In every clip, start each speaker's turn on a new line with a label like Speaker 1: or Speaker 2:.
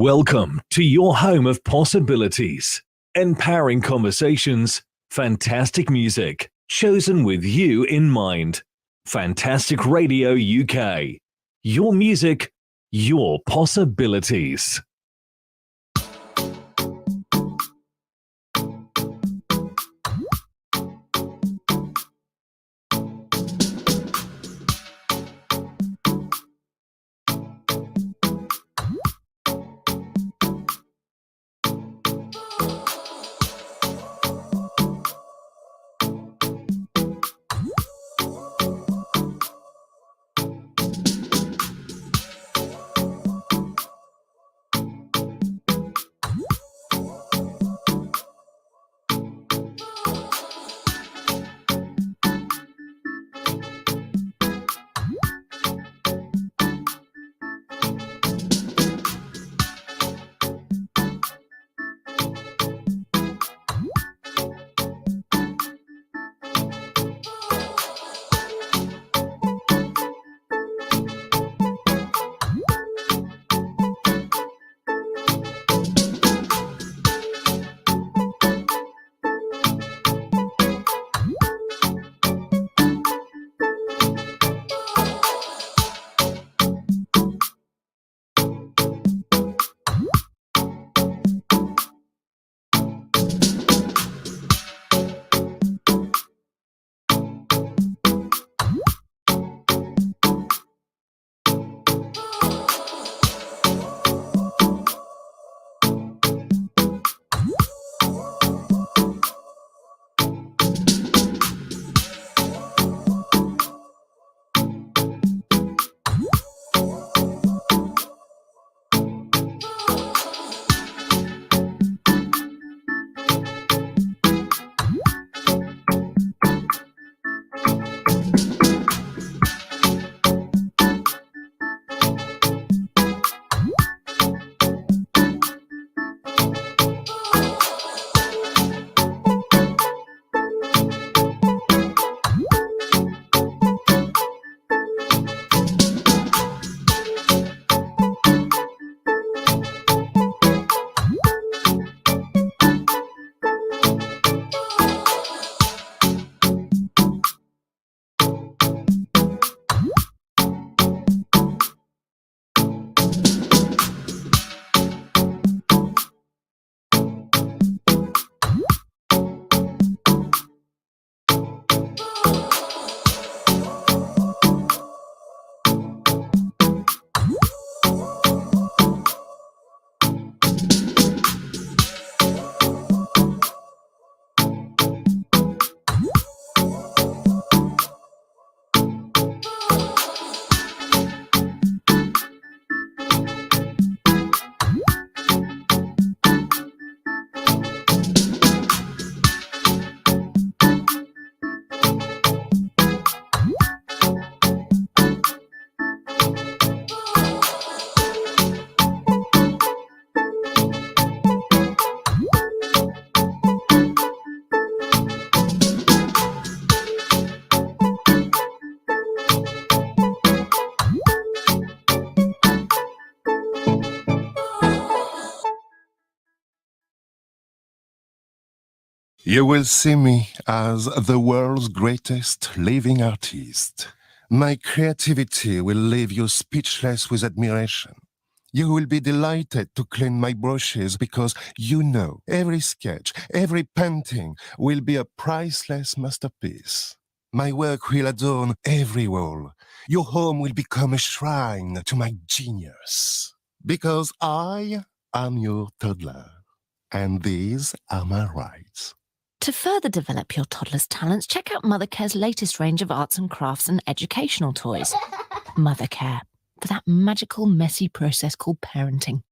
Speaker 1: Welcome to your home of possibilities, empowering conversations, fantastic music, chosen with you in mind. Fantastic Radio UK. Your music, your possibilities.
Speaker 2: You will see me as the world's greatest living artist. My creativity will leave you speechless with admiration. You will be delighted to clean my brushes because you know every sketch, every painting will be a priceless masterpiece. My work will adorn every wall. Your home will become a shrine to my genius. Because I am your toddler, and these are my rights.
Speaker 3: To further develop your toddler's talents, check out Mothercare's latest range of arts and crafts and educational toys. Mothercare, for that magical, messy process called parenting.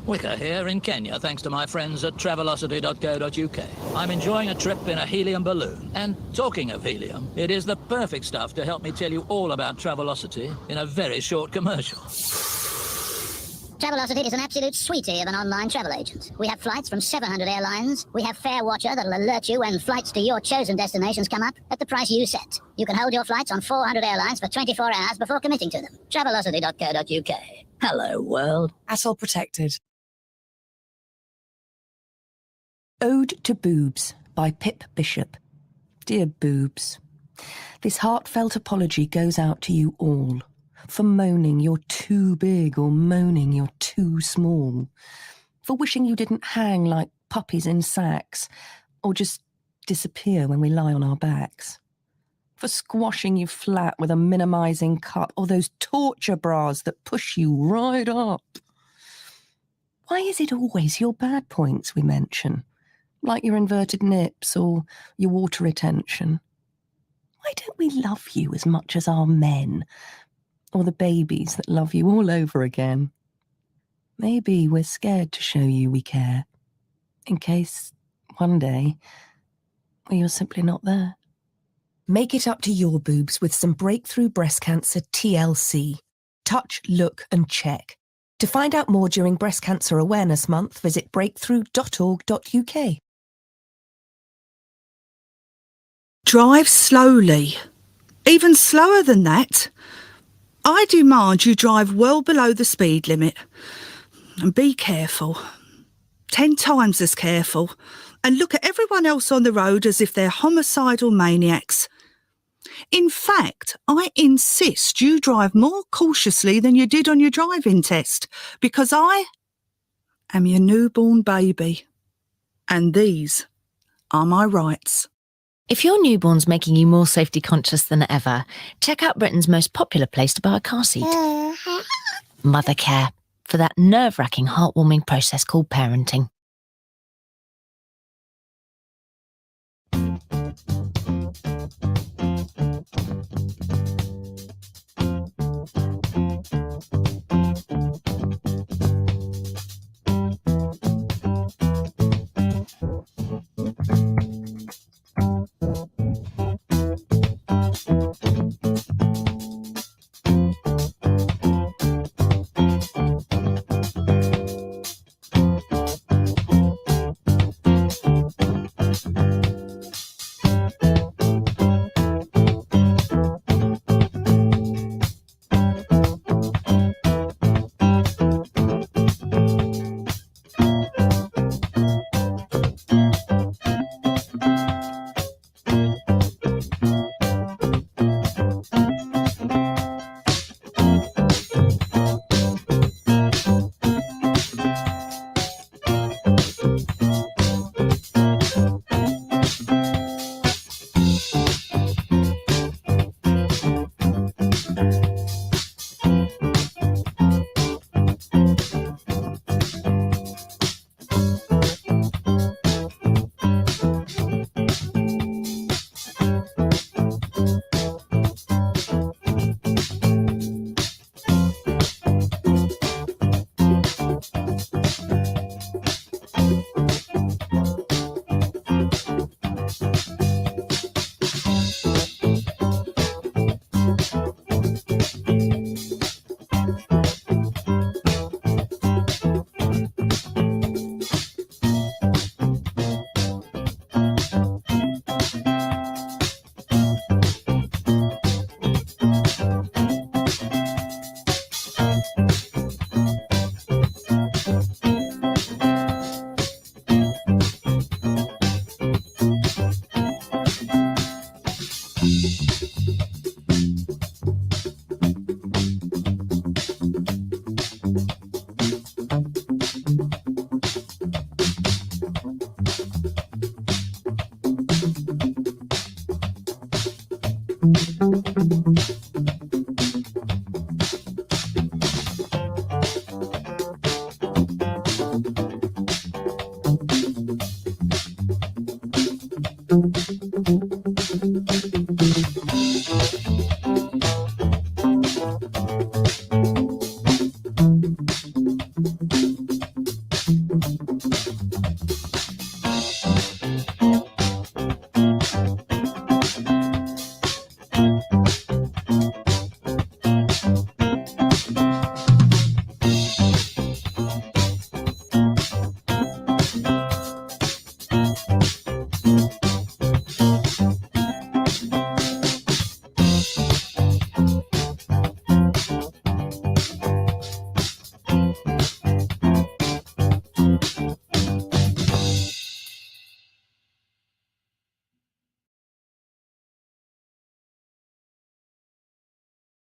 Speaker 4: Wicker here in Kenya, thanks to my friends at Travelocity.co.uk. I'm enjoying a trip in a helium balloon. And talking of helium, it is the perfect stuff to help me tell you all about Travelocity in a very short commercial.
Speaker 5: Travelocity is an absolute sweetie of an online travel agent. We have flights from 700 airlines. We have Fare Watcher that'll alert you when flights to your chosen destinations come up at the price you set. You can hold your flights on 400 airlines for 24 hours before committing to them. Travelocity.co.uk. Hello, world.
Speaker 6: ATOL protected.
Speaker 3: Ode to Boobs by Pip Bishop. Dear Boobs, this heartfelt apology goes out to you all for moaning you're too big or moaning you're too small, for wishing you didn't hang like puppies in sacks or just disappear when we lie on our backs, for squashing you flat with a minimising cup or those torture bras that push you right up. Why is it always your bad points we mention, like your inverted nips or your water retention? Why don't we love you as much as our men, or the babies that love you all over again? Maybe we're scared to show you we care, in case one day you're simply not there. Make it up to your boobs with some breakthrough breast cancer TLC. Touch, look and check. To find out more during Breast Cancer Awareness Month, visit breakthrough.org.uk.
Speaker 7: Drive slowly. Even slower than that. I demand you drive well below the speed limit. And be careful. 10 times as careful. And look at everyone else on the road as if they're homicidal maniacs. In fact, I insist you drive more cautiously than you did on your driving test, because I am your newborn baby. And these are my rights.
Speaker 3: If your newborn's making you more safety conscious than ever, check out Britain's most popular place to buy a car seat. Mothercare, for that nerve-wracking, heartwarming process called parenting.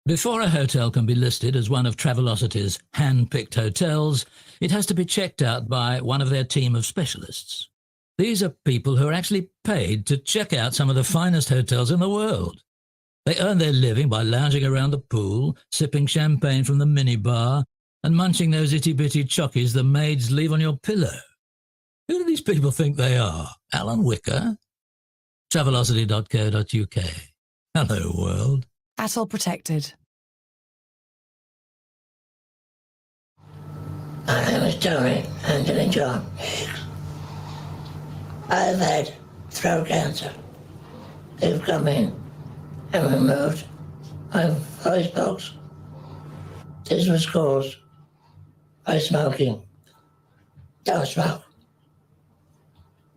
Speaker 4: Before a hotel can be listed as one of Travelocity's hand-picked hotels, it has to be checked out by one of their team of specialists. These are people who are actually paid to check out some of the finest hotels in the world. They earn their living by lounging around the pool, sipping champagne from the minibar, and munching those itty-bitty chockies the maids leave on your pillow. Who do these people think they are? Alan Wicker? Travelocity.co.uk. Hello, world.
Speaker 3: Atoll protected.
Speaker 6: My name is Tony Anthony John. I've had throat cancer. They've come in and removed my voice box. This was caused by smoking. Don't smoke.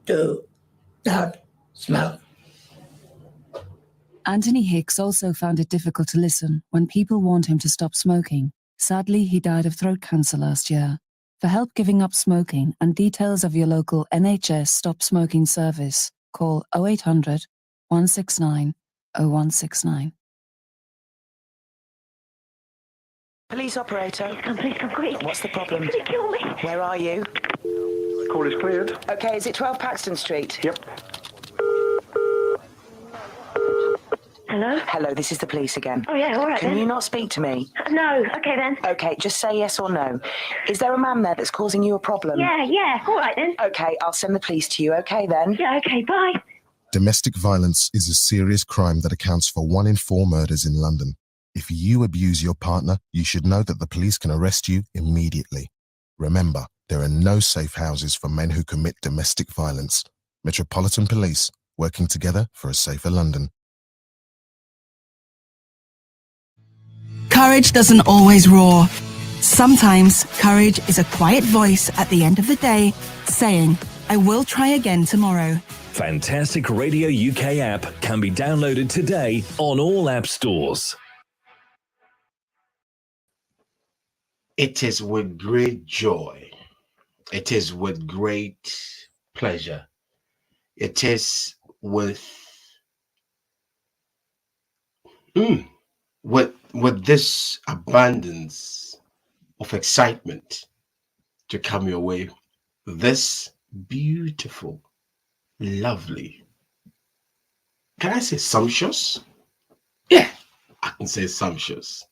Speaker 6: Do not smoke.
Speaker 8: Anthony Hicks also found it difficult to listen when people warned him to stop smoking. Sadly, he died of throat cancer last year. For help giving up smoking and details of your local NHS Stop Smoking service, call 0800 169 0169.
Speaker 9: Police operator.
Speaker 10: Please come quick.
Speaker 9: What's the problem?
Speaker 10: He's gonna kill me.
Speaker 9: Where are you?
Speaker 11: Call is cleared.
Speaker 9: Okay, is it 12 Paxton Street?
Speaker 11: Yep.
Speaker 10: Hello?
Speaker 9: Hello, this is the police again.
Speaker 10: Oh, yeah, all right
Speaker 9: Can
Speaker 10: then.
Speaker 9: you not speak to me?
Speaker 10: No, okay then.
Speaker 9: Okay, just say yes or no. Is there a man there that's causing you a problem?
Speaker 10: Yeah, all right then.
Speaker 9: Okay, I'll send the police to you, okay then?
Speaker 10: Yeah, okay, bye.
Speaker 2: Domestic violence is a serious crime that accounts for 1 in 4 murders in London. If you abuse your partner, you should know that the police can arrest you immediately. Remember, there are no safe houses for men who commit domestic violence. Metropolitan Police, working together for a safer London.
Speaker 7: Courage doesn't always roar. Sometimes courage is a quiet voice at the end of the day saying, I will try again tomorrow.
Speaker 1: Fantastic Radio UK app can be downloaded today on all app stores.
Speaker 12: It is with great joy. It is with great pleasure. It is with this abundance of excitement to come your way. This beautiful, lovely, can I say sumptuous? Yeah, I can say sumptuous.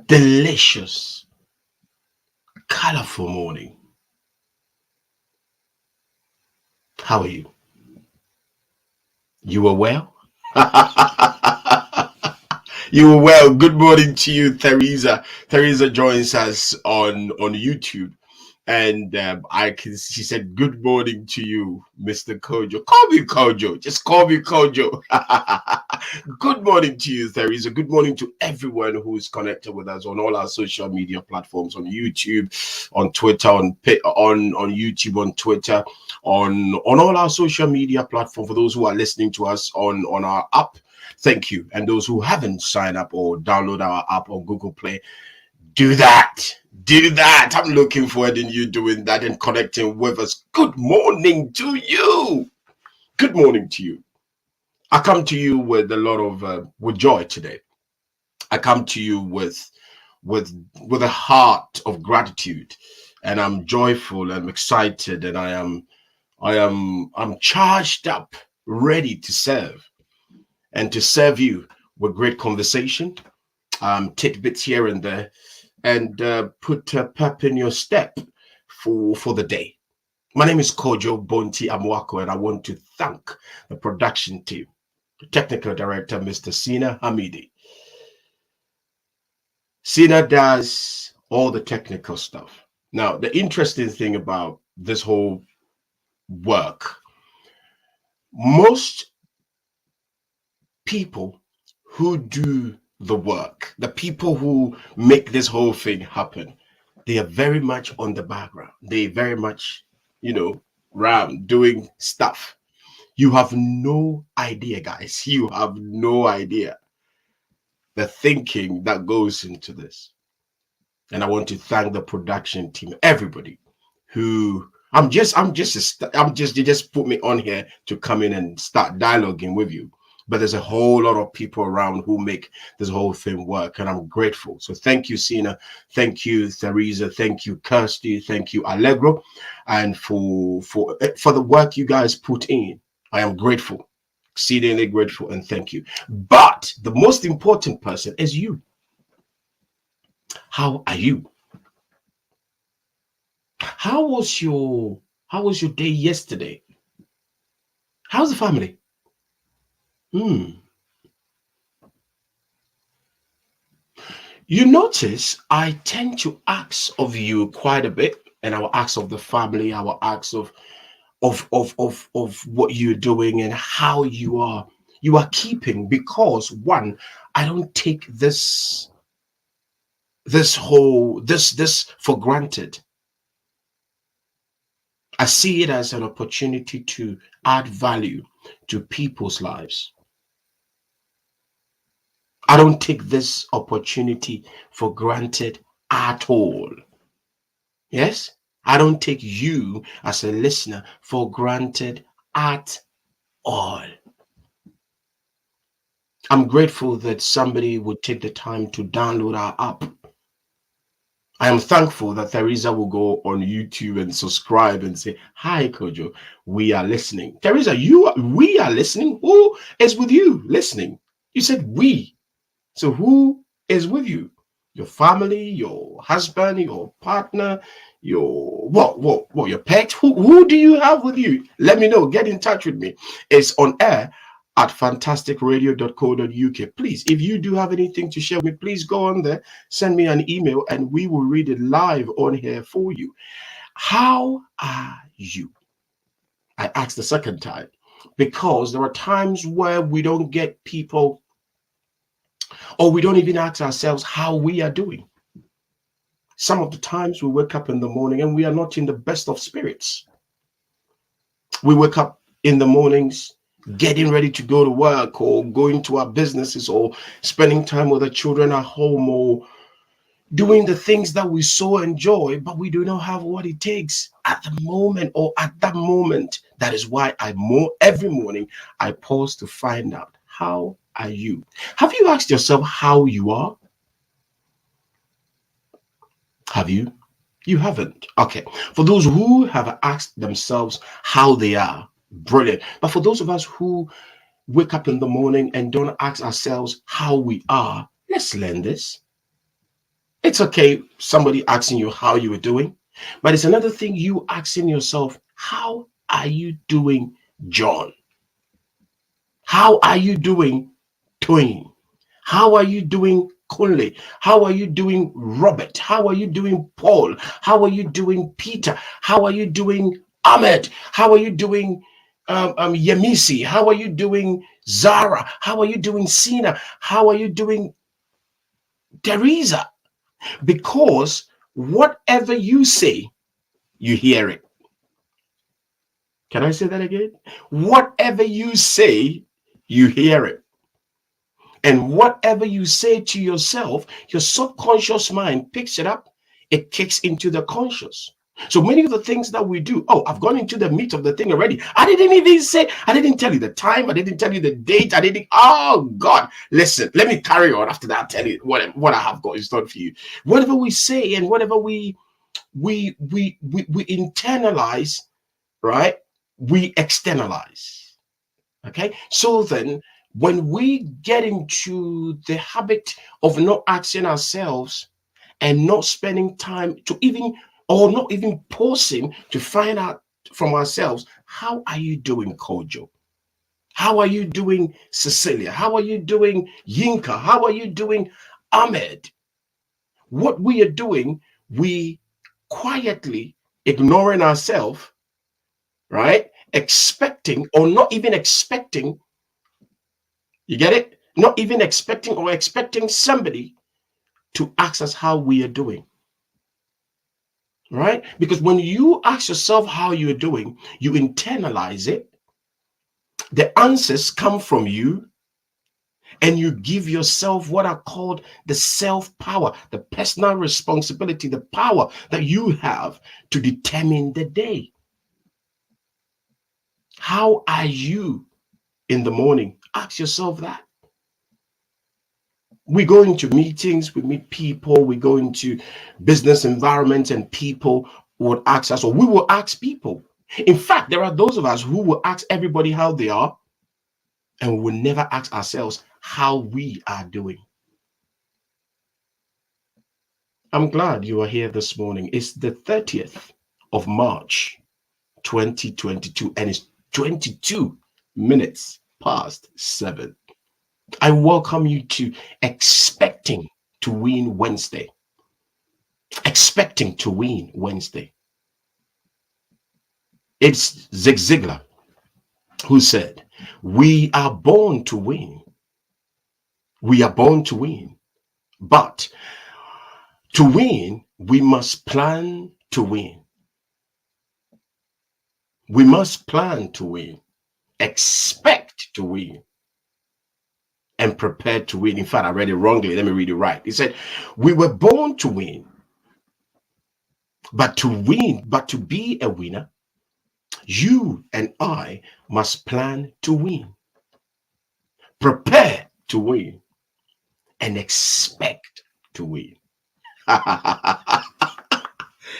Speaker 12: Delicious, colorful morning. How are you? You were well? You were well. Good morning to you, Theresa. Theresa joins us on YouTube. And she said, good morning to you, Mr. Kojo. Call me Kojo. Just call me Kojo. Good morning to you, Theresa. Good morning to everyone who is connected with us on all our social media platforms, on YouTube, on Twitter, on YouTube, on Twitter, on all our social media platforms. For those who are listening to us on our app, thank you. And those who haven't signed up or download our app on Google Play, do that. Do that. I'm looking forward to you doing that and connecting with us. Good morning to you. Good morning to you. I come to you with a lot of with joy today. I come to you with a heart of gratitude, and I'm joyful. I'm excited, and I'm charged up, ready to serve. and to serve you with great conversation, tidbits here and there, and put a pep in your step for the day. My name is Kojo Bonti Amwako, and I want to thank the production team, the technical director, Mr. Sina Hamidi. Sina does all the technical stuff. Now, the interesting thing about this whole work, most people who do the work, the people who make this whole thing happen, they are very much on the background. They very much, around doing stuff. You have no idea, guys. You have no idea the thinking that goes into this. And I want to thank the production team, everybody who you just put me on here to come in and start dialoguing with you. But there's a whole lot of people around who make this whole thing work, and I'm grateful. So thank you, Sina. Thank you, Theresa. Thank you, Kirsty. Thank you, Allegro, and for the work you guys put in. I am grateful, exceedingly grateful, and thank you. But the most important person is you. How are you? How was your day yesterday? How's the family? You notice I tend to ask of you quite a bit, and I will ask of the family. I will ask of what you're doing and how you are keeping, because one, I don't take this for granted. I see it as an opportunity to add value to people's lives. I don't take this opportunity for granted at all. Yes, I don't take you as a listener for granted at all. I'm grateful that somebody would take the time to download our app. I am thankful that Theresa will go on YouTube and subscribe and say, "Hi, Kojo, we are listening." Theresa, we are listening. Who is with you listening? You said we. So who is with you? Your family, your husband, your partner, your your pet? Who do you have with you? Let me know. Get in touch with me. It's on air at fantasticradio.co.uk. Please, if you do have anything to share with me, please go on there, send me an email, and we will read it live on here for you. How are you? I asked the second time because there are times where we don't get people, or we don't even ask ourselves how we are doing. Some of the times we wake up in the morning and we are not in the best of spirits. We wake up in the mornings getting ready to go to work, or going to our businesses, or spending time with the children at home, or doing the things that we so enjoy, but we do not have what it takes at the moment, or at that moment. That is why every morning I pause to find out, how are you? Have you asked yourself how you are? Have you? You haven't. Okay. For those who have asked themselves how they are, brilliant. But for those of us who wake up in the morning and don't ask ourselves how we are, let's learn this. It's okay, somebody asking you how you were doing, but it's another thing you asking yourself, how are you doing, John? How are you doing, Twain? How are you doing, Kunle? How are you doing, Robert? How are you doing, Paul? How are you doing, Peter? How are you doing, Ahmed? How are you doing, Yemisi? How are you doing, Zara? How are you doing, Sina? How are you doing, Teresa? Because whatever you say, you hear it. Can I say that again? Whatever you say, you hear it. And whatever you say to yourself, your subconscious mind picks it up. It kicks into the conscious. So many of the things that we do, I've gone into the meat of the thing already. I didn't tell you the time. I didn't tell you the date. Oh God, listen, let me carry on. After that, I'll tell you what I have got in store for you. Whatever we say and whatever we internalize, right? We externalize. Okay. So then when we get into the habit of not asking ourselves and not spending time to even, or not even pausing to find out from ourselves, how are you doing, Kojo? How are you doing, Cecilia? How are you doing, Yinka? How are you doing, Ahmed? What we are doing, we quietly ignoring ourselves, right? Expecting or not even expecting, you get it? Not even expecting or expecting somebody to ask us how we are doing, right? Because when you ask yourself how you're doing, you internalize it. The answers come from you, and you give yourself what are called the self-power, the personal responsibility, the power that you have to determine the day. How are you in the morning? Ask yourself that. We go into meetings, we meet people, we go into business environments, and people would ask us, or we will ask people. In fact, there are those of us who will ask everybody how they are, and we will never ask ourselves how we are doing. I'm glad you are here this morning. It's the 30th of March, 2022, and it's 22 minutes past 7. I welcome you to Expecting to Win Wednesday. Expecting to Win Wednesday. It's Zig Ziglar who said, we are born to win. We are born to win. But to win, we must plan to win. We must plan to win, expect to win, and prepare to win. In fact, I read it wrongly. Let me read it right. He said, we were born to win, but to win, but to be a winner, you and I must plan to win, prepare to win, and expect to win.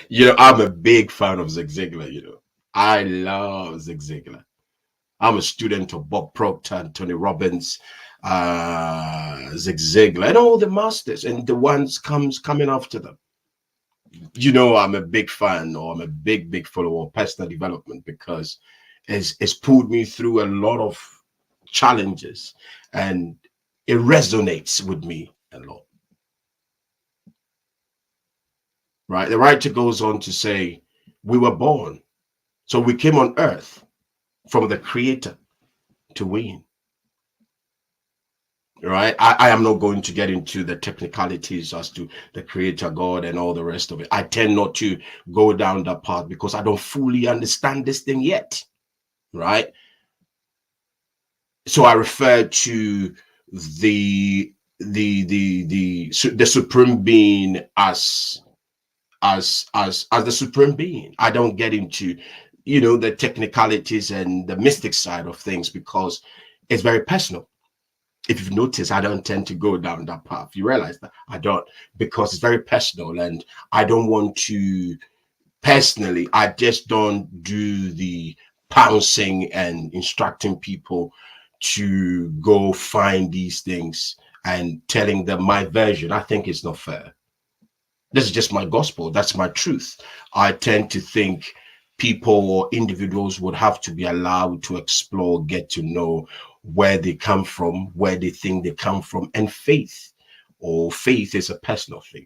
Speaker 12: You know, I'm a big fan of Zig Ziglar, you know. I love Zig Ziglar. I'm a student of Bob Proctor and Tony Robbins, Zig Ziglar, and all the masters and the ones coming after them. You know, I'm a big fan, or I'm a big follower of personal development, because it's pulled me through a lot of challenges, and it resonates with me a lot. Right? The writer goes on to say, we were born, so we came on earth from the Creator to win. Right? I am not going to get into the technicalities as to the Creator God and all the rest of it. I tend not to go down that path because I don't fully understand this thing yet. Right? So I refer to the supreme being as the supreme being. I don't get into, you know, the technicalities and the mystic side of things because it's very personal. If you've noticed, I don't tend to go down that path. You realize that I don't, because it's very personal, and I don't want to personally, I just don't do the pouncing and instructing people to go find these things and telling them my version. I think it's not fair. This is just my gospel. That's my truth. I tend to think people or individuals would have to be allowed to explore, get to know where they come from, where they think they come from, and faith is a personal thing.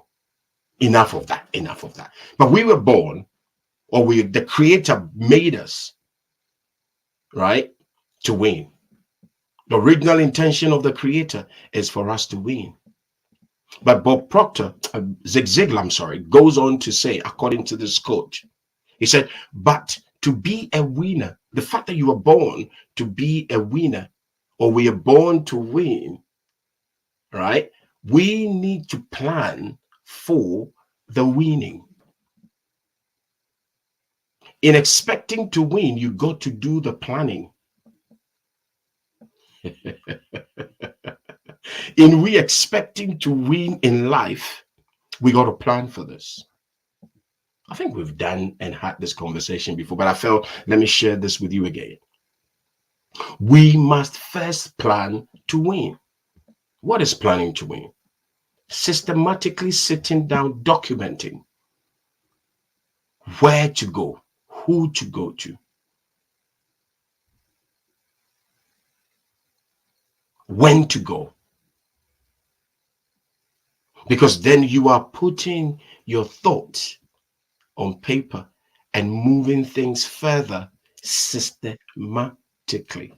Speaker 12: Enough of that. Enough of that. But we were born, or the Creator made us, right, to win. The original intention of the Creator is for us to win. But Bob Proctor, Zig Ziglar, I'm sorry, goes on to say, according to this quote, he said, but to be a winner, the fact that you were born to be a winner, or we are born to win, right? We need to plan for the winning. In expecting to win, you got to do the planning. In we expecting to win in life, we got to plan for this. I think we've done and had this conversation before, but I felt, let me share this with you again. We must first plan to win. What is planning to win? Systematically sitting down, documenting where to go, who to go to, when to go. Because then you are putting your thoughts on paper and moving things further systematically.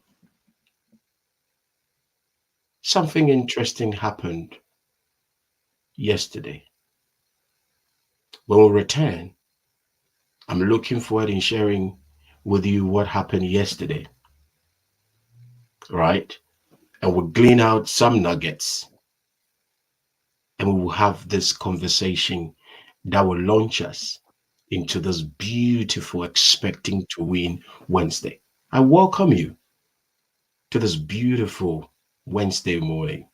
Speaker 12: Something interesting happened yesterday. When we return, I'm looking forward in sharing with you what happened yesterday, right? And we'll glean out some nuggets and we will have this conversation that will launch us into this beautiful Expecting to Win Wednesday. I welcome you to this beautiful Wednesday morning.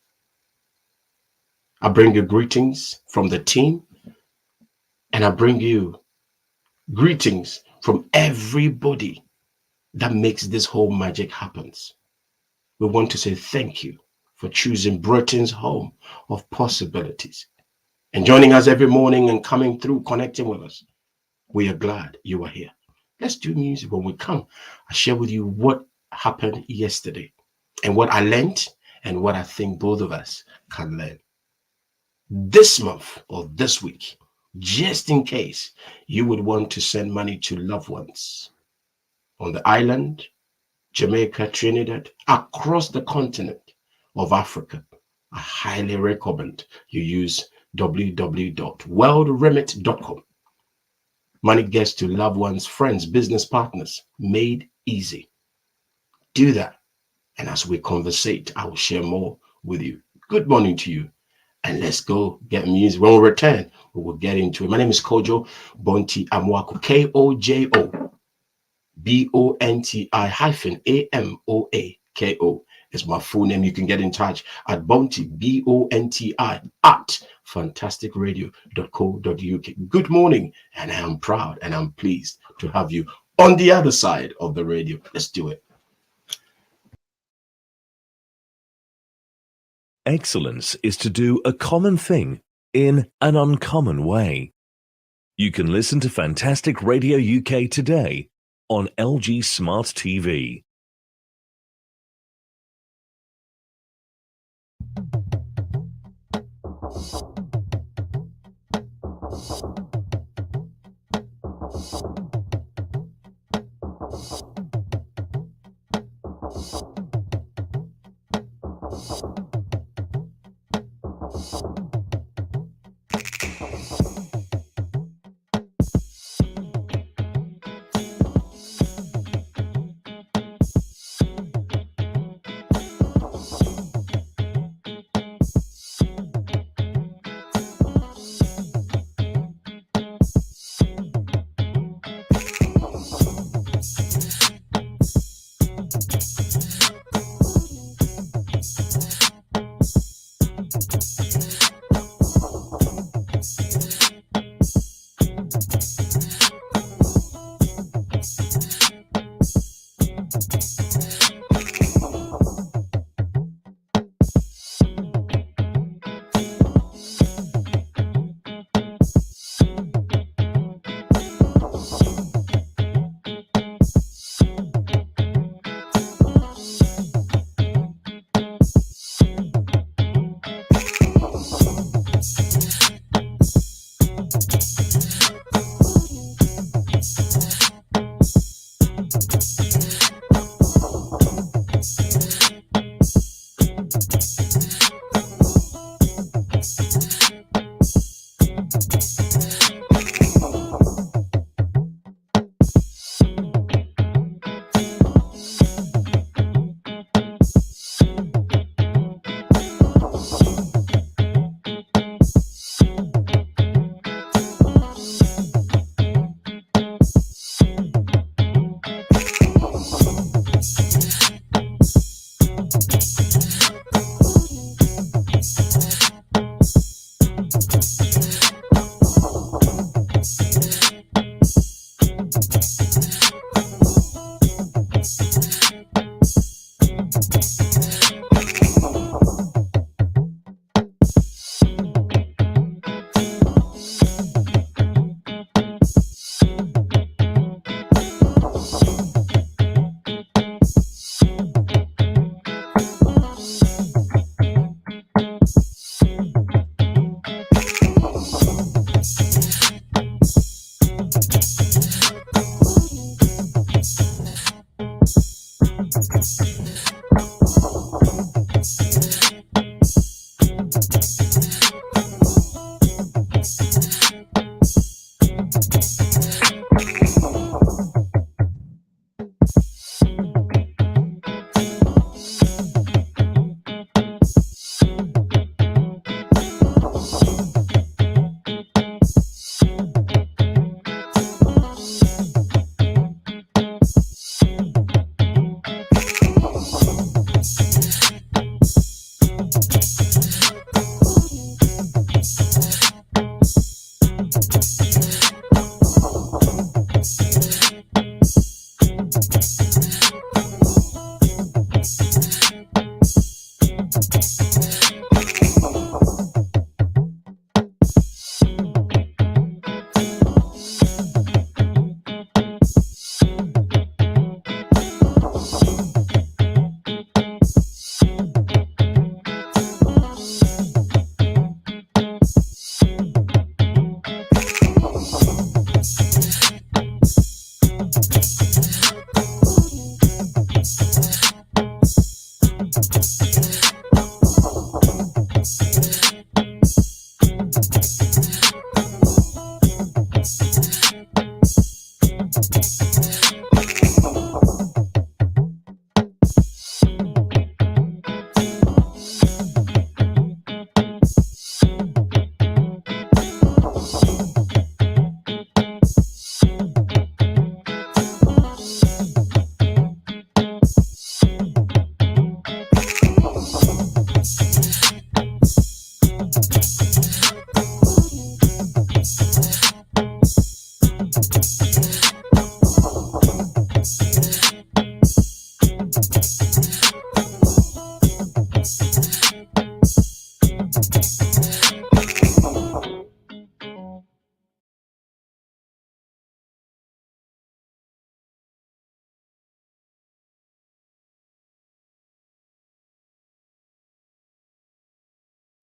Speaker 12: I bring you greetings from the team, and I bring you greetings from everybody that makes this whole magic happen. We want to say thank you for choosing Britain's home of possibilities and joining us every morning and coming through, connecting with us. We are glad you are here. Let's do music. When we come, I share with you what happened yesterday and what I learned and what I think both of us can learn this month or this week, just in case you would want to send money to loved ones on the island, Jamaica, Trinidad, across the continent of Africa. I highly recommend you use www.worldremit.com. Money gets to loved ones, friends, business partners, made easy. Do that. And as we conversate, I will share more with you. Good morning to you. And let's go get music. When we return, we will get into it. My name is Kojo Bonti Amwako, KOJO-BONTI-AMOAKO is my full name. You can get in touch at Bonti, BONTI, at fantasticradio.co.uk. Good morning, and I am proud and I'm pleased to have you on the other side of the radio. Let's do it.
Speaker 1: Excellence is to do a common thing in an uncommon way. You can listen to Fantastic Radio UK today on LG Smart TV.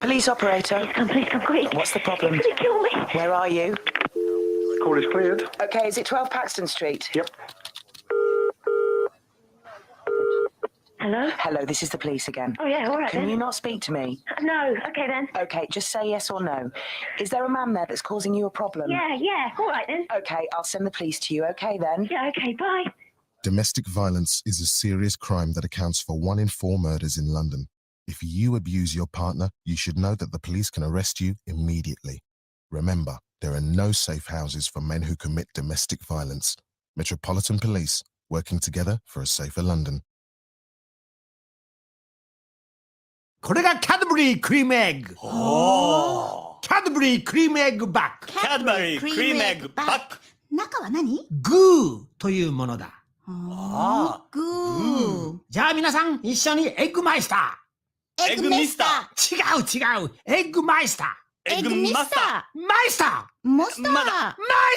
Speaker 9: Police operator.
Speaker 10: Please come quick.
Speaker 9: What's the problem?
Speaker 10: He's going to kill me.
Speaker 9: Where are you?
Speaker 11: Call is cleared.
Speaker 9: Okay, is it 12 Paxton Street?
Speaker 11: Yep.
Speaker 10: Hello?
Speaker 9: Hello, this is the police again.
Speaker 10: Oh, yeah, all right
Speaker 9: Can
Speaker 10: then.
Speaker 9: you not speak to me?
Speaker 10: No, okay then.
Speaker 9: Okay, just say yes or no. Is there a man there that's causing you a problem?
Speaker 10: Yeah, all right then.
Speaker 9: Okay, I'll send the police to you. Okay then.
Speaker 10: Yeah, okay, bye.
Speaker 2: Domestic violence is a serious crime that accounts for 1 in 4 murders in London. If you abuse your partner, you should know that the police can arrest you immediately. Remember, there are no safe houses for men who commit domestic violence. Metropolitan Police, working together for a safer London.
Speaker 13: これがキャドブリークリームエッグ。キャドブリークリームエッグバッグ。
Speaker 14: キャドブリークリームエッグバッグ。中は何？
Speaker 13: グーというものだ。
Speaker 14: グー。
Speaker 13: じゃあ皆さん一緒にエッグマイスター。
Speaker 14: エッグミスター。
Speaker 13: 違う。エッグマイスター。
Speaker 14: エッグミスター。
Speaker 13: マイスター。
Speaker 14: モスター。
Speaker 13: マイ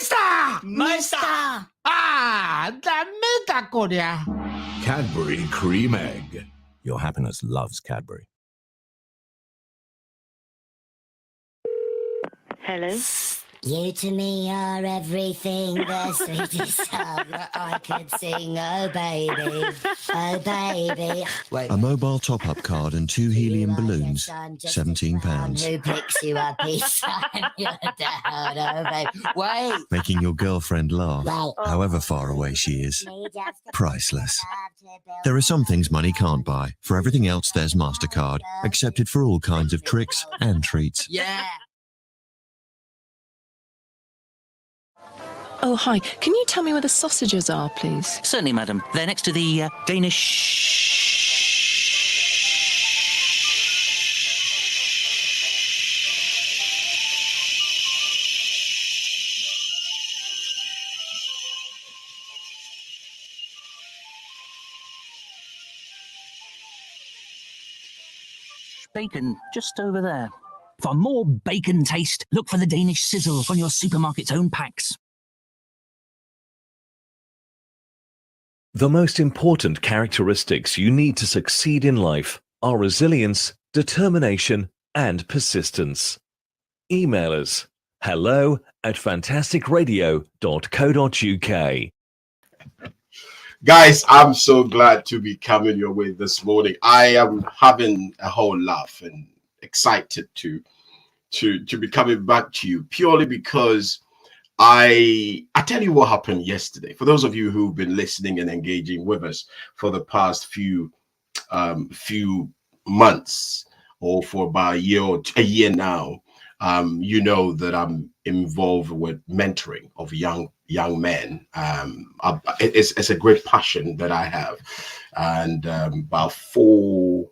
Speaker 13: スター。
Speaker 14: マイスター。
Speaker 13: ああ、ダメだこりゃ。
Speaker 15: Cadbury Cream Egg. Your happiness loves Cadbury.
Speaker 10: Hello?
Speaker 16: You to me are everything, the sweetest song that I could sing. Oh baby.
Speaker 17: A mobile top-up card and 2 helium balloons, £17.
Speaker 16: Who picks you up each time you're down? Oh baby. Wait.
Speaker 17: Making your girlfriend laugh, however far away she is. Priceless. There are some things money can't buy. For everything else, there's MasterCard, accepted for all kinds of tricks and treats.
Speaker 16: Yeah.
Speaker 18: Oh, hi. Can you tell me where the sausages are, please?
Speaker 4: Certainly, madam. They're next to the Danish... bacon, just over there. For more bacon taste, look for the Danish sizzle on your supermarket's own packs.
Speaker 1: The most important characteristics you need to succeed in life are resilience, determination, and persistence. Email us hello@fantasticradio.co.uk.
Speaker 12: Guys, I'm so glad to be coming your way this morning. I am having a whole laugh and excited to be coming back to you purely because I tell you what happened yesterday. For those of you who've been listening and engaging with us for the past few months or for about a year now, you know that I'm involved with mentoring of young men. It's a great passion that I have, and about four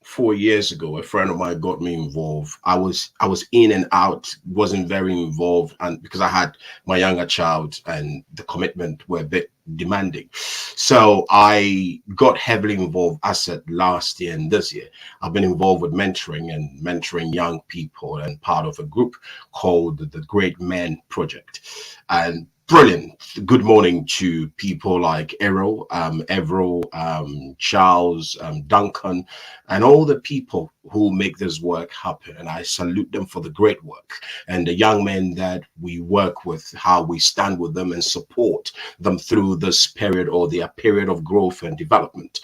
Speaker 12: 4 years ago, a friend of mine got me involved. I was in and out, wasn't very involved, and because I had my younger child and the commitment were a bit demanding, so I got heavily involved. I said last year and this year, I've been involved with mentoring young people, and part of a group called the Great Men Project. And brilliant. Good morning to people like Errol, Charles, Duncan, and all the people who make this work happen. And I salute them for the great work. And the young men that we work with, how we stand with them and support them through this period or their period of growth and development.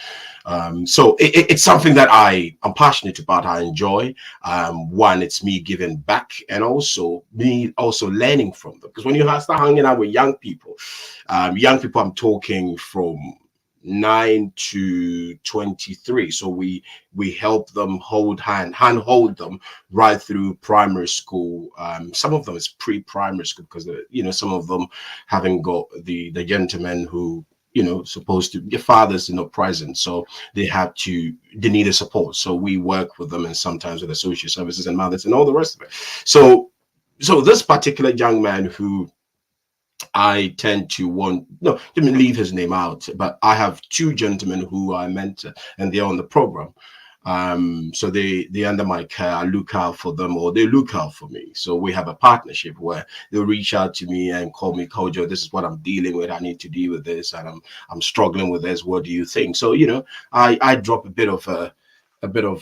Speaker 12: So it's something that I'm passionate about. I enjoy. One, it's me giving back, and also me also learning from them. Because when you start hanging out with young people, I'm talking from 9 to 23. So we help them handhold them right through primary school. Some of them is pre-primary school, because some of them haven't got the gentlemen who supposed to, your fathers are not present, so they need a support. So we work with them, and sometimes with the social services and mothers and all the rest of it. So this particular young man who I tend to didn't leave his name out, but I have two gentlemen who I mentor, and they're on the program. So they under my care. I look out for them, or they look out for me. So we have a partnership where they'll reach out to me and call me, Kojo, this is what I'm dealing with. I need to deal with this, and I'm struggling with this. What do you think? So I drop a bit of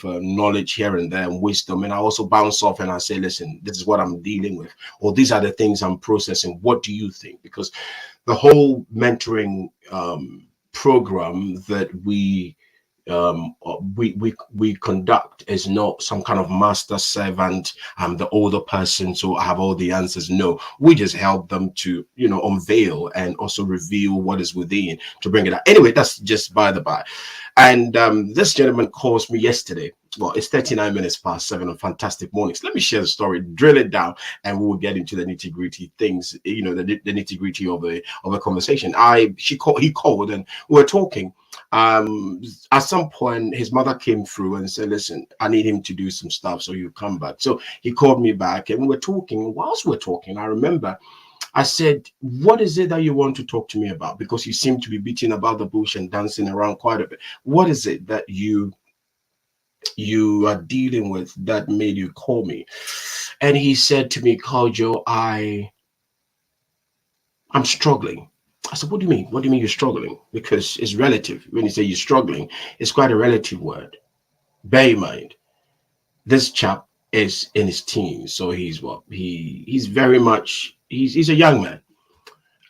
Speaker 12: knowledge here and there and wisdom, and I also bounce off and I say, listen, this is what I'm dealing with, or these are the things I'm processing. What do you think? Because the whole mentoring program that we conduct is not some kind of master servant. I'm the older person, so I have all the answers. No, we just help them to unveil and also reveal what is within to bring it out. Anyway, that's just by the by. And this gentleman calls me yesterday. Well, it's 39 minutes past 7 on Fantastic Mornings. Let me share the story, drill it down, and we'll get into the nitty-gritty things, the nitty-gritty of a conversation. He called and we were talking. At some point, his mother came through and said, listen, I need him to do some stuff, so you come back. So he called me back, and we're talking. Whilst we're talking, I remember I said, what is it that you want to talk to me about? Because you seem to be beating about the bush and dancing around quite a bit. What is it that you are dealing with that made you call me? And he said to me, Kojo, I'm struggling. I said, what do you mean? What do you mean you're struggling? Because it's relative. When you say you're struggling, it's quite a relative word. Bear in mind, this chap is in his teens. So he's very much, he's a young man.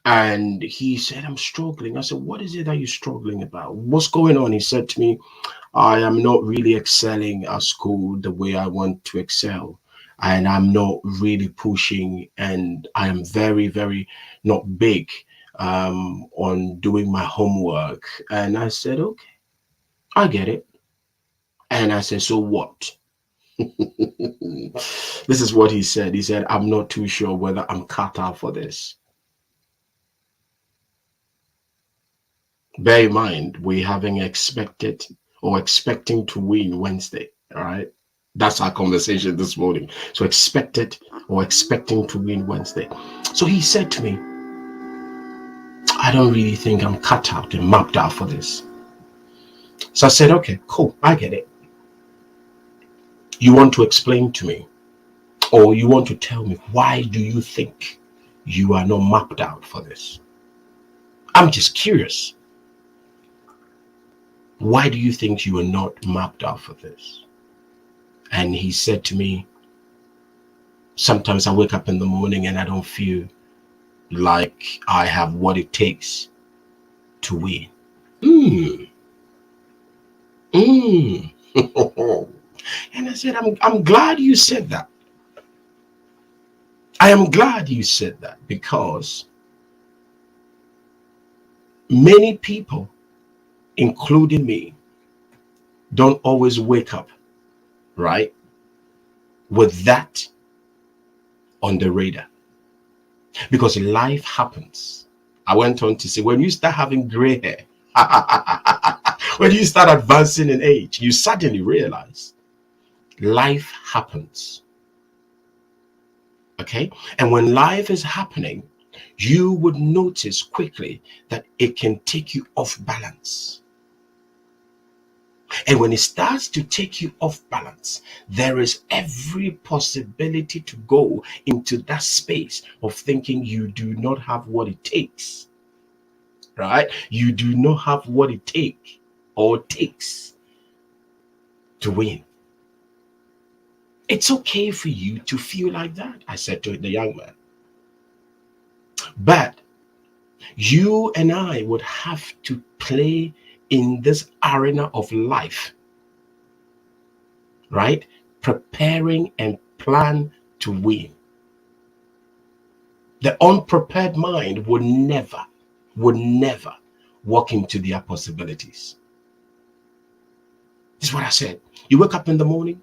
Speaker 12: And he said, I'm struggling. I said, what is it that you're struggling about? What's going on? He said to me, I am not really excelling at school the way I want to excel. And I'm not really pushing, and I am very, very not big on doing my homework. And I said, okay, I get it. And I said, so what? This is what he said. He said, I'm not too sure whether I'm cut out for this. Bear in mind, we having expecting to win Wednesday. All right. That's our conversation this morning. So expecting to win Wednesday. So he said to me, I don't really think I'm cut out and mapped out for this. So I said, okay, cool. I get it. You want to explain to me, or you want to tell me, why do you think you are not mapped out for this? I'm just curious. Why do you think you are not mapped out for this? And he said to me, sometimes I wake up in the morning and I don't feel like I have what it takes to win. And I said, I'm glad you said that. I am glad you said that, because many people, including me, don't always wake up, right, with that on the radar, because life happens. I went on to say, when you start having gray hair, When you start advancing in age, you suddenly realize life happens. Okay? And when life is happening, you would notice quickly that it can take you off balance. And when it starts to take you off balance, there is every possibility to go into that space of thinking you do not have what it takes. Right? You do not have what it takes to win. It's okay for you to feel like that, I said to the young man. But you and I would have to play in this arena of life, right? Preparing and plan to win. The unprepared mind would never walk into their possibilities. This is what I said. You wake up in the morning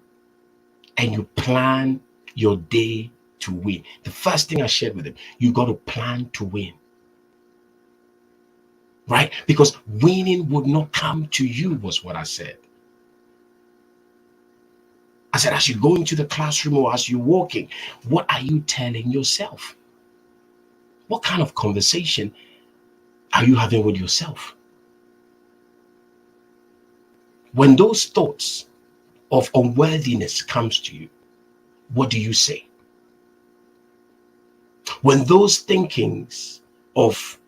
Speaker 12: and you plan your day to win. The first thing I shared with him, you got to plan to win. Right? Because winning would not come to you, was what I said. I said, as you go into the classroom or as you're walking, what are you telling yourself? What kind of conversation are you having with yourself? When those thoughts of unworthiness comes to you, what do you say? When those thinkings of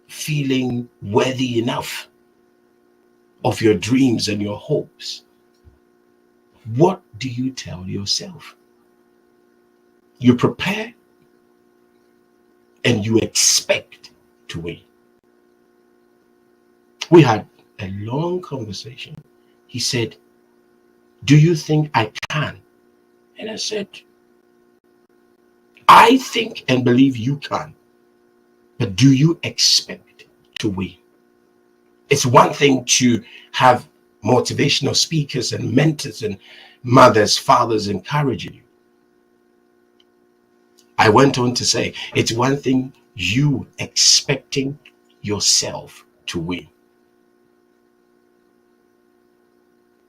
Speaker 12: feeling worthy enough of your dreams and your hopes, what do you tell yourself? You prepare and you expect to win. We had a long conversation. He said, do you think I can? And I said, I think and believe you can, but do you expect to win? It's one thing to have motivational speakers and mentors and mothers, fathers encouraging you. I went on to say, it's one thing you expecting yourself to win.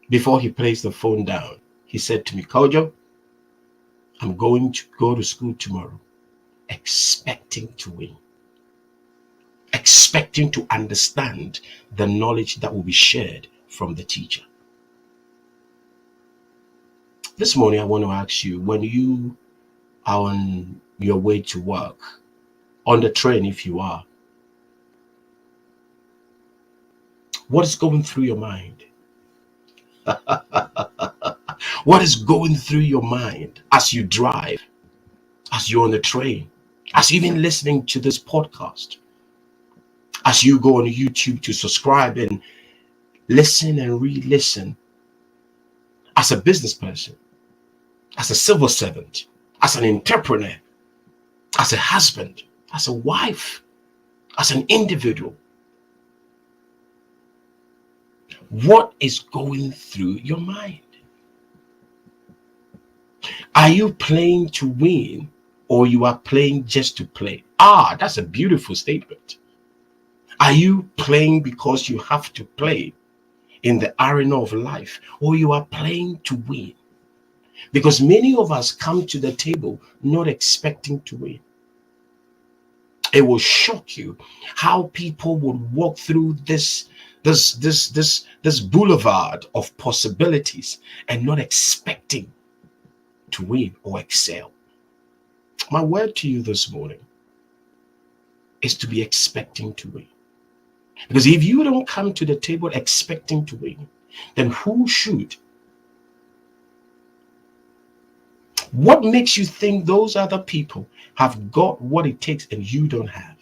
Speaker 12: Before he placed the phone down, he said to me, Kojo, I'm going to go to school tomorrow expecting to win. Expecting to understand the knowledge that will be shared from the teacher. This morning, I want to ask you, when you are on your way to work, on the train if you are, what is going through your mind? What is going through your mind as you drive, as you're on the train, as you're even listening to this podcast, as you go on YouTube to subscribe and listen and re-listen, as a business person, as a civil servant, as an entrepreneur, as a husband, as a wife, as an individual? What is going through your mind? Are you playing to win or you are playing just to play? That's a beautiful statement. Are you playing because you have to play in the arena of life, or you are playing to win? Because many of us come to the table not expecting to win. It will shock you how people would walk through this boulevard of possibilities and not expecting to win or excel. My word to you this morning is to be expecting to win. Because if you don't come to the table expecting to win, then who should? What makes you think those other people have got what it takes and you don't have?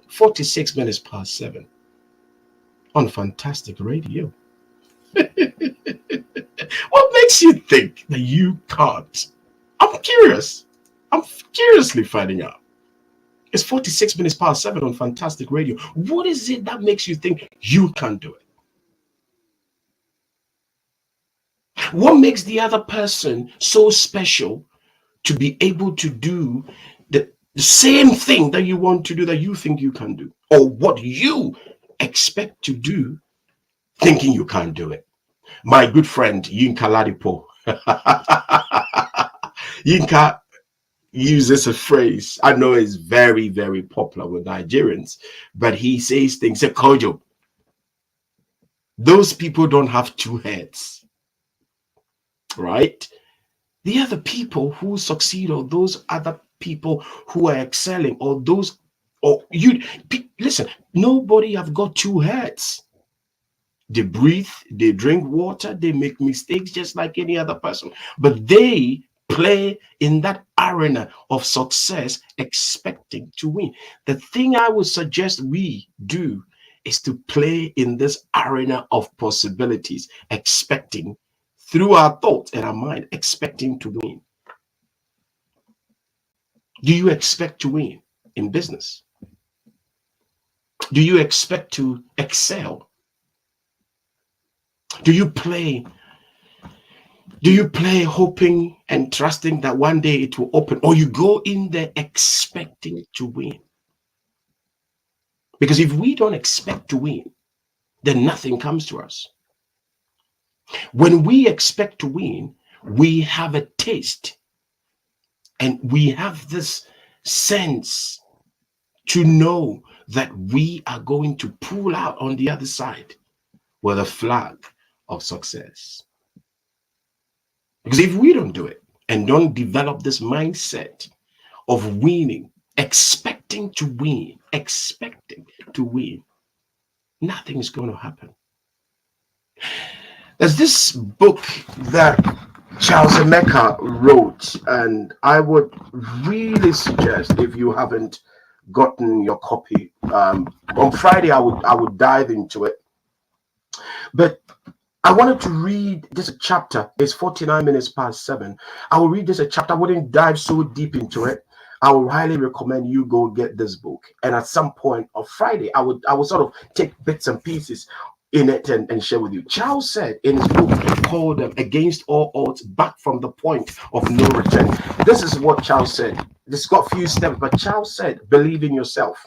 Speaker 12: 46 minutes past 7 on Fantastic Radio. What makes you think that you can't? I'm curious. I'm curiously finding out. It's 46 minutes past 7 on Fantastic Radio. What is it that makes you think you can't do it? What makes the other person so special to be able to do the same thing that you want to do, that you think you can do, or what you expect to do thinking you can't do it. My good friend Yinka Ladipo. Yinka uses a phrase I know is very, very popular with Nigerians, but he says things like, Kojo, those people don't have two heads, right? The other people who succeed, or those other people who are excelling, or those, or you listen, nobody have got two heads. They breathe, they drink water, they make mistakes just like any other person, but they play in that arena of success expecting to win. The thing I would suggest we do is to play in this arena of possibilities, expecting through our thoughts and our mind, expecting to win. Do you expect to win in business? Do you expect to excel? Do you play hoping and trusting that one day it will open, or you go in there expecting to win? Because if we don't expect to win, then nothing comes to us. When we expect to win, we have a taste and we have this sense to know that we are going to pull out on the other side with a flag of success. Because if we don't do it and don't develop this mindset of winning, expecting to win, nothing is going to happen. There's this book that Charles Emeka wrote, and I would really suggest, if you haven't gotten your copy, on Friday I would dive into it. But I wanted to read this chapter. It's 49 minutes past 7. I will read this a chapter. I wouldn't dive so deep into it. I would highly recommend you go get this book. And at some point on Friday, I would sort of take bits and pieces in it and share with you. Charles said in his book called Against All Odds, Back from the Point of No Return. This is what Charles said. This got a few steps, but Charles said, believe in yourself.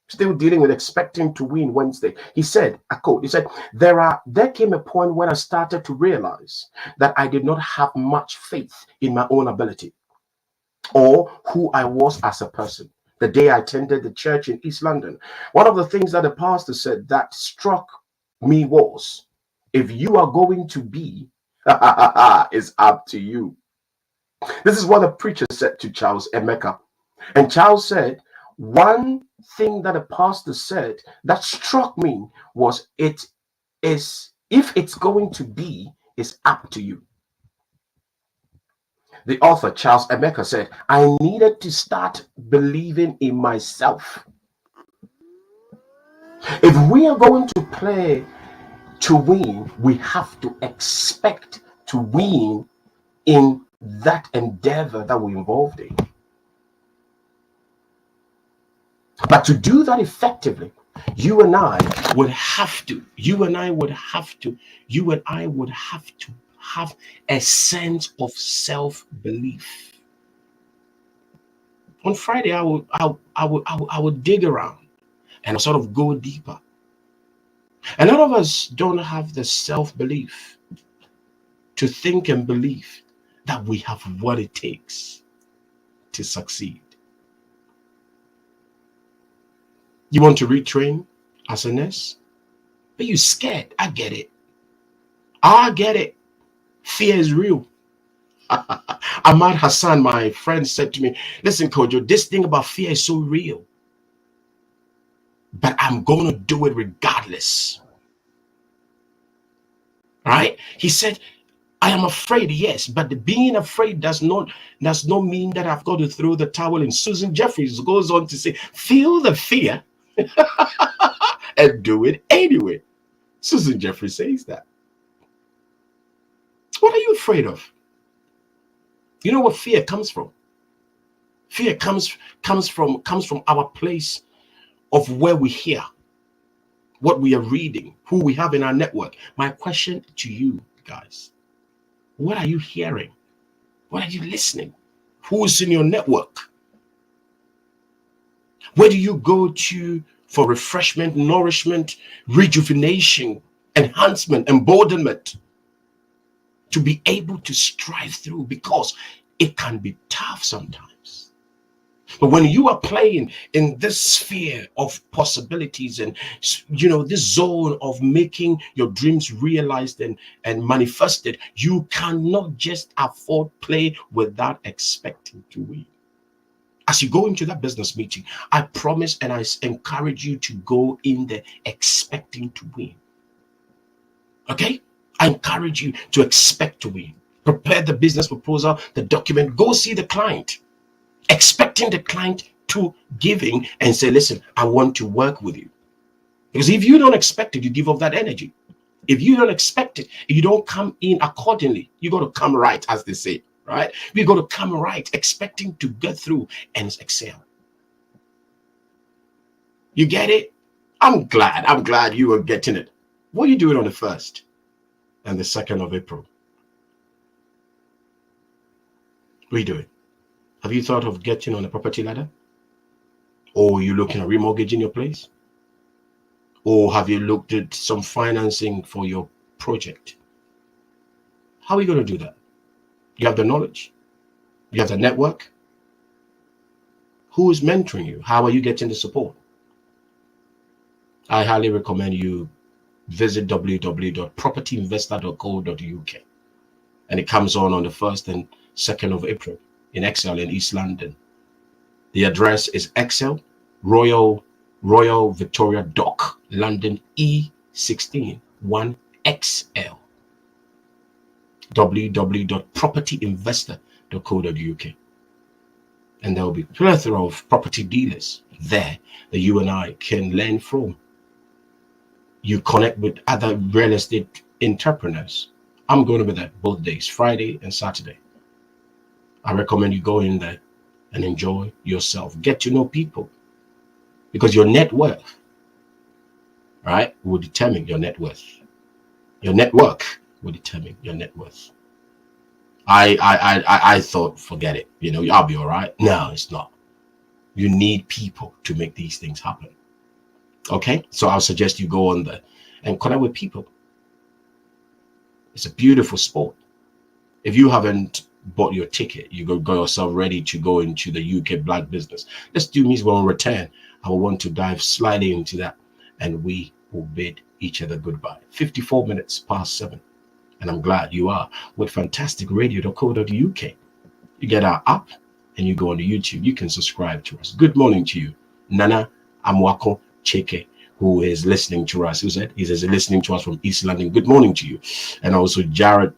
Speaker 12: Still dealing with expecting to win Wednesday. He said, I quote, he said, there came a point when I started to realize that I did not have much faith in my own ability or who I was as a person. The day I attended the church in East London, one of the things that the pastor said that struck me was, if you are going to be, it's up to you. This is what the preacher said to Charles Emeka. And Charles said, one thing that the pastor said that struck me was, it is, if it's going to be, it's up to you. The author, Charles Emeka, said, I needed to start believing in myself. If we are going to play to win, we have to expect to win in that endeavor that we're involved in. But to do that effectively, you and I would have to have a sense of self-belief. On Friday, I would dig around and sort of go deeper. A lot of us don't have the self-belief to think and believe that we have what it takes to succeed. You want to retrain as a nurse, but you're scared. I get it. Fear is real. Ahmad Hassan, my friend, said to me, listen, Kojo, this thing about fear is so real, but I'm going to do it regardless. Right? He said, I am afraid, yes, but being afraid does not mean that I've got to throw the towel in. Susan Jeffries goes on to say, feel the fear and do it anyway. Susan Jeffries says that. What are you afraid of? You know what fear comes from? Fear comes from our place of where we hear, what we are reading, who we have in our network. My question to you guys, what are you hearing? What are you listening? Who's in your network? Where do you go to for refreshment, nourishment, rejuvenation, enhancement, embodiment, to be able to strive through, because it can be tough sometimes. But when you are playing in this sphere of possibilities and, this zone of making your dreams realized and manifested, you cannot just afford play without expecting to win. As you go into that business meeting, I promise and I encourage you to go in there expecting to win. Okay? I encourage you to expect to win. Prepare the business proposal, the document, go see the client, expecting the client to give in and say, listen, I want to work with you. Because if you don't expect it, you give off that energy. If you don't expect it, you don't come in accordingly. You got to come right, as they say, right? We got to come right, expecting to get through and excel. You get it? I'm glad you are getting it. What are you doing on the 1st and the 2nd of April? What are you doing? Have you thought of getting on a property ladder? Or are you looking at remortgaging your place? Or have you looked at some financing for your project? How are you going to do that? You have the knowledge. You have the network. Who is mentoring you? How are you getting the support? I highly recommend you visit www.propertyinvestor.co.uk. And it comes on the 1st and 2nd of April in Excel in East London. The address is Excel, Royal Victoria Dock, London E16 1XL. www.propertyinvestor.co.uk. And there will be a plethora of property dealers there that you and I can learn from. You connect with other real estate entrepreneurs. I'm going to be there both days, Friday and Saturday. I recommend you go in there and enjoy yourself. Get to know people. Because your net worth, right, will determine your net worth. Your network will determine your net worth. I thought, forget it. I'll be all right. No, it's not. You need people to make these things happen. Okay? So I'll suggest you go on there and connect with people. It's a beautiful sport. If you haven't bought your ticket, you go yourself ready to go into the UK black business. Let's do means when we return. I will want to dive slightly into that, and we will bid each other goodbye. 54 minutes past 7. And I'm glad you are with FANTASTICRADIOK.co.uk. You get our app and you go on the YouTube. You can subscribe to us. Good morning to you. Nana Amwako Cheke, who is listening to us. Who said he's listening to us from East London. Good morning to you. And also Jared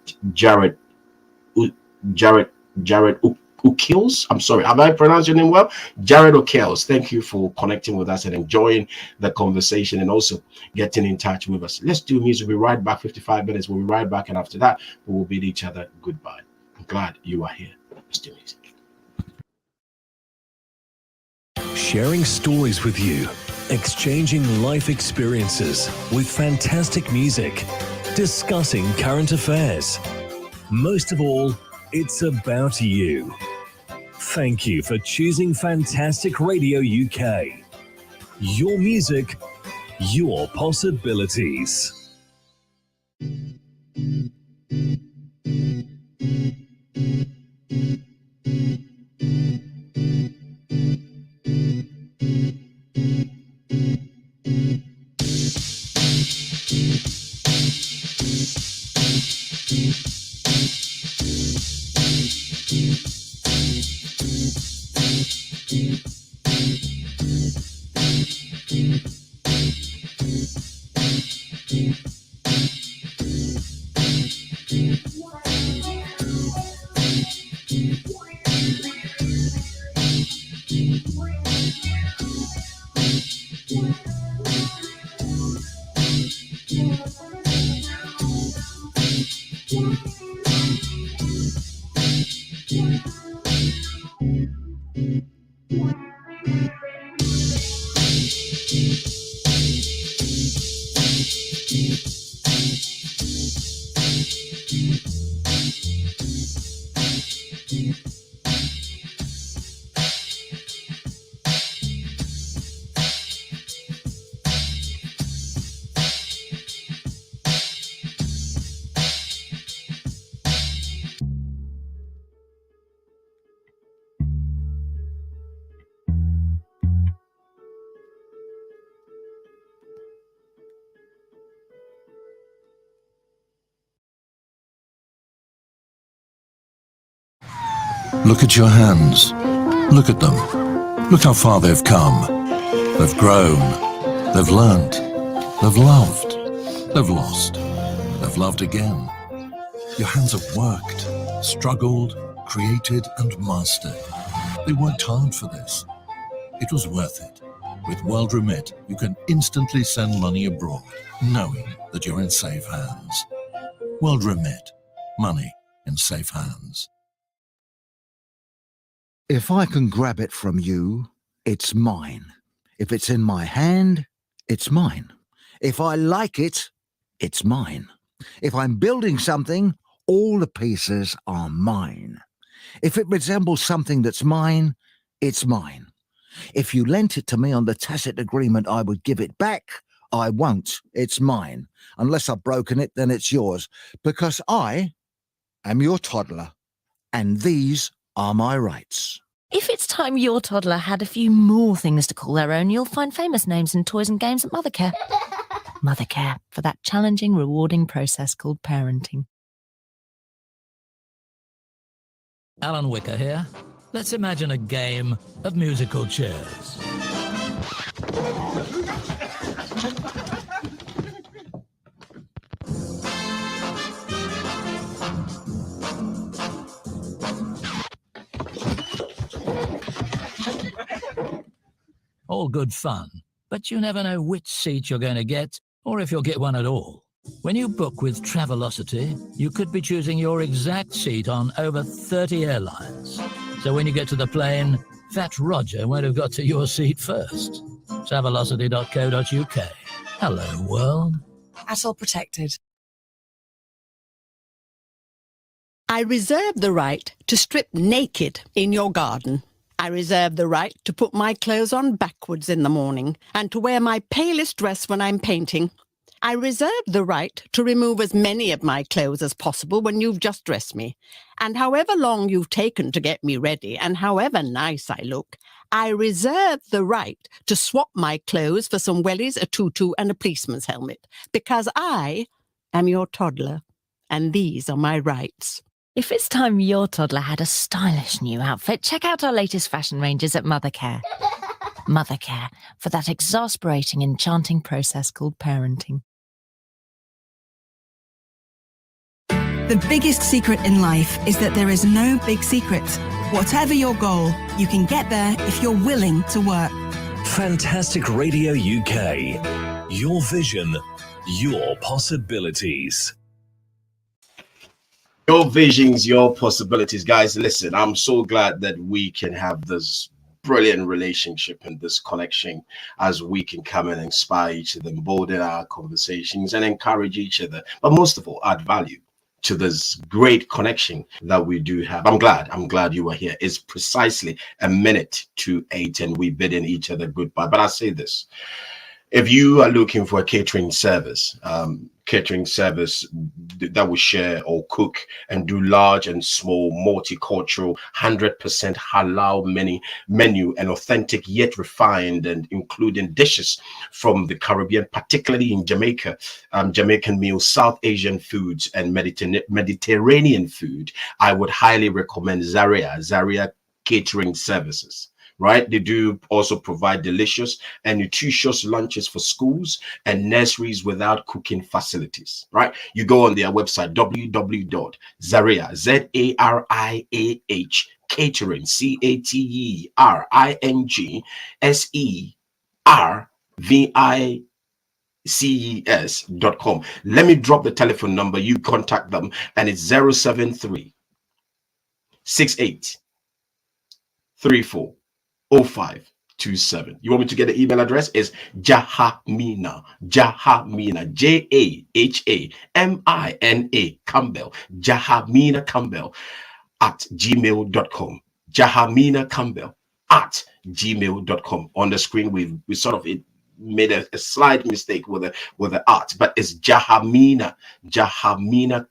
Speaker 12: O'Kills. I'm sorry, have I pronounced your name well? Jared O'Kills. Thank you for connecting with us and enjoying the conversation and also getting in touch with us. Let's do music. We'll be right back. 55 minutes. We'll be right back. And after that, we will bid each other goodbye. I'm glad you are here. Let's do music.
Speaker 1: Sharing stories with you. Exchanging life experiences with fantastic music. Discussing current affairs. Most of all, it's about you. Thank you for choosing Fantastic Radio UK. Your music, your possibilities.
Speaker 15: Look at your hands. Look at them. Look how far they've come. They've grown. They've learnt. They've loved. They've lost. They've loved again. Your hands have worked, struggled, created and mastered. They worked hard for this. It was worth it. With World Remit, you can instantly send money abroad, knowing that you're in safe hands. World Remit. Money in safe hands.
Speaker 13: If I can grab it from you, it's mine. If it's in my hand, it's mine. If I like it, it's mine. If I'm building something, all the pieces are mine. If it resembles something that's mine, it's mine. If you lent it to me on the tacit agreement I would give it back, I won't. It's mine. Unless I've broken it, then it's yours. Because I am your toddler, and these are my rights.
Speaker 19: If it's time your toddler had a few more things to call their own, you'll find famous names in toys and games at Mothercare. Mothercare, for that challenging, rewarding process called parenting.
Speaker 4: Alan Wicker here. Let's imagine a game of musical chairs. All good fun, but you never know which seat you're going to get, or if you'll get one at all. When you book with Travelocity, you could be choosing your exact seat on over 30 airlines. So when you get to the plane, Fat Roger won't have got to your seat first. Travelocity.co.uk. Hello, world.
Speaker 20: ATOL protected. I reserve the right to strip naked in your garden. I reserve the right to put my clothes on backwards in the morning and to wear my palest dress when I'm painting. I reserve the right to remove as many of my clothes as possible when you've just dressed me. And however long you've taken to get me ready and however nice I look, I reserve the right to swap my clothes for some wellies, a tutu and a policeman's helmet, because I am your toddler and these are my rights.
Speaker 19: If it's time your toddler had a stylish new outfit, check out our latest fashion ranges at Mothercare. Mothercare, for that exasperating, enchanting process called parenting.
Speaker 7: The biggest secret in life is that there is no big secret. Whatever your goal, you can get there if you're willing to work.
Speaker 1: Fantastic Radio UK. Your vision, your possibilities.
Speaker 12: Your visions, your possibilities. Guys, listen, I'm so glad that we can have this brilliant relationship and this connection as we can come and inspire each other, embolden our conversations and encourage each other, but most of all, add value to this great connection that we do have. I'm glad you are here. It's precisely a minute to 8 and we bidding each other goodbye. But I say this, if you are looking for a catering service that will share or cook and do large and small multicultural 100% halal menu and authentic yet refined and including dishes from the Caribbean, particularly in Jamaica, Jamaican meals, South Asian foods and Mediterranean food, I would highly recommend Zaria Catering Services. Right, they do also provide delicious and nutritious lunches for schools and nurseries without cooking facilities. Right, you go on their website www.zaria ZARIAH catering CATERINGSERVICES.com. Let me drop the telephone number. You contact them and it's 073 68 34 0527. You want me to get the email address? Is Jahamina JAHAMINA Campbell, Jahamina Campbell at gmail.com. Jahamina Campbell at gmail.com. On the screen, we sort of made a slight mistake with the at, but it's Jahamina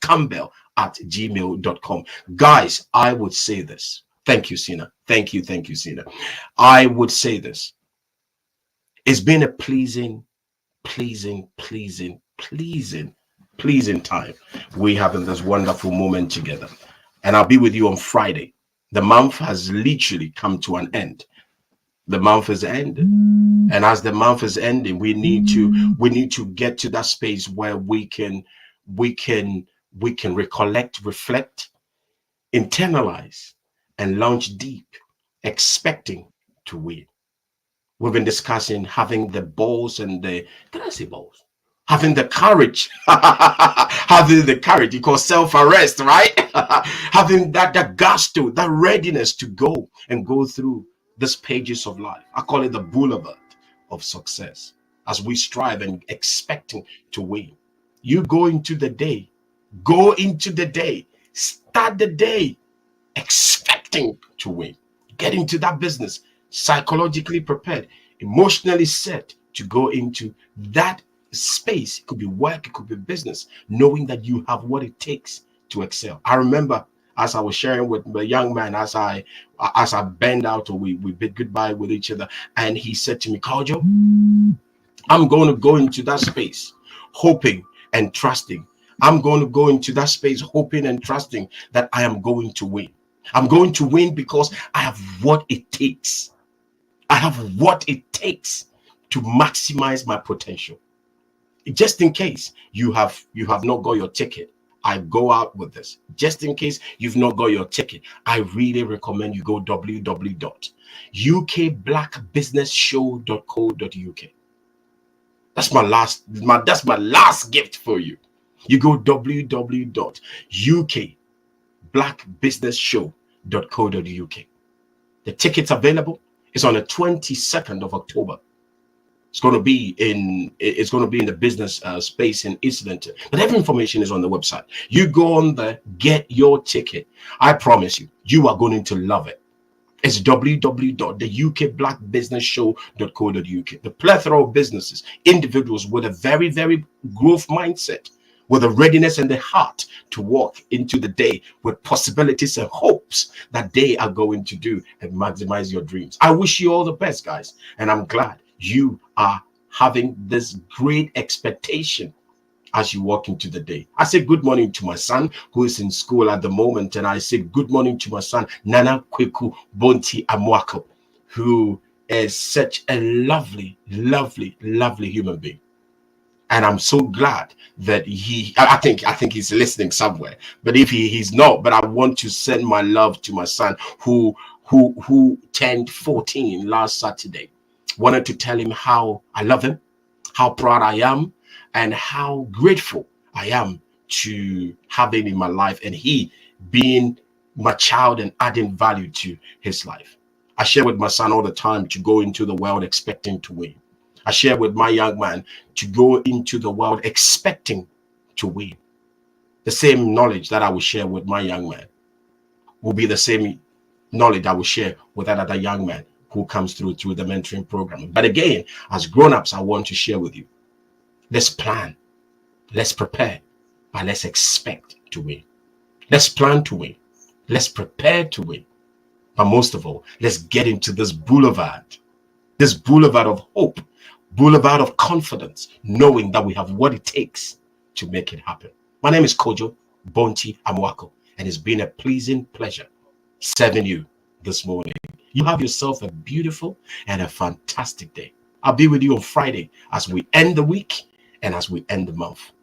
Speaker 12: Campbell at gmail.com. Guys, I would say this. Thank you, Sina. Thank you, Sina. I would say this. It's been a pleasing time we having this wonderful moment together. And I'll be with you on Friday. The month has literally come to an end. The month is ended. And as the month is ending, we need to get to that space where we can recollect, reflect, internalize, and launch deep, expecting to win. We've been discussing having the balls and can I say balls? Having the courage, having the courage, you call self-arrest, right? Having that gusto, that readiness to go through these pages of life. I call it the boulevard of success as we strive and expecting to win. You go into the day, start the day expecting to win. Get into that business, psychologically prepared, emotionally set to go into that space. It could be work, it could be business, knowing that you have what it takes to excel. I remember as I was sharing with the young man, as I bend out, or we bid goodbye with each other, and he said to me, Kojo, I'm going to go into that space hoping and trusting. I'm going to go into that space hoping and trusting that I am going to win. I'm going to win because I have what it takes. I have what it takes to maximize my potential. Just in case you have not got your ticket, I go out with this. Just in case you've not got your ticket, I really recommend you go www.ukblackbusinessshow.co.uk. That's my last gift for you. You go www.ukblackbusinessshow.co.uk. The tickets available is on the 22nd of October. It's going to be in the business space in Islington. But every information is on the website. You go on there, get your ticket. I promise you, you are going to love it. It's www.theukblackbusinessshow.co.uk. The plethora of businesses, individuals with a very, very growth mindset, with a readiness and the heart to walk into the day with possibilities and hopes that they are going to do and maximize your dreams. I wish you all the best, guys. And I'm glad you are having this great expectation as you walk into the day. I say good morning to my son who is in school at the moment, and I say good morning to my son Nana Kweku Bonti Amwako, who is such a lovely human being. And I'm so glad that I think he's listening somewhere, but if he's not, but I want to send my love to my son who turned 14 last Saturday. Wanted to tell him how I love him, how proud I am, and how grateful I am to have him in my life, and he being my child and adding value to his life. I share with my son all the time to go into the world expecting to win. I share with my young man to go into the world expecting to win. The same knowledge that I will share with my young man will be the same knowledge I will share with that other young man who comes through the mentoring program. But again, as grown-ups, I want to share with you, let's plan, let's prepare, but let's expect to win. Let's plan to win. Let's prepare to win. But most of all, let's get into this boulevard of hope, boulevard of confidence, knowing that we have what it takes to make it happen. My name is Kojo Bonti Amwako, and it's been a pleasing pleasure serving you this morning. You have yourself a beautiful and a fantastic day. I'll be with you on Friday as we end the week and as we end the month.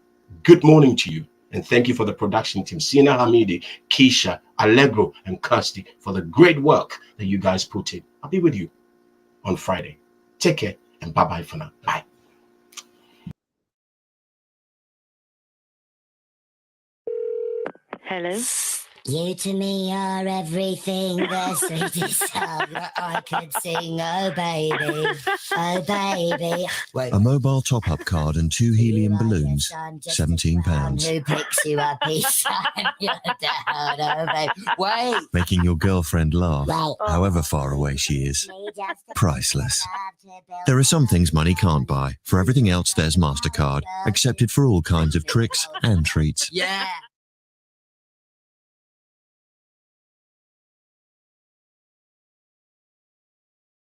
Speaker 12: Good morning to you, and thank you for the production team, Sina Hamidi, Keisha, Allegro, and Kirsty, for the great work that you guys put in. I'll be with you on Friday. Take care, and bye-bye for now. Bye.
Speaker 10: Hello?
Speaker 16: You to me are everything, the sweetest song that I could sing. Oh, baby. Oh, baby. Wait.
Speaker 17: A mobile top-up card and 2 helium balloons, £17.
Speaker 16: Who picks you up each time you're down? Oh, baby. Wait.
Speaker 17: Making your girlfriend laugh,
Speaker 16: Right.
Speaker 17: however far away she is. Priceless. There are some things money can't buy. For everything else, there's MasterCard, accepted for all kinds of tricks and treats.
Speaker 16: Yeah.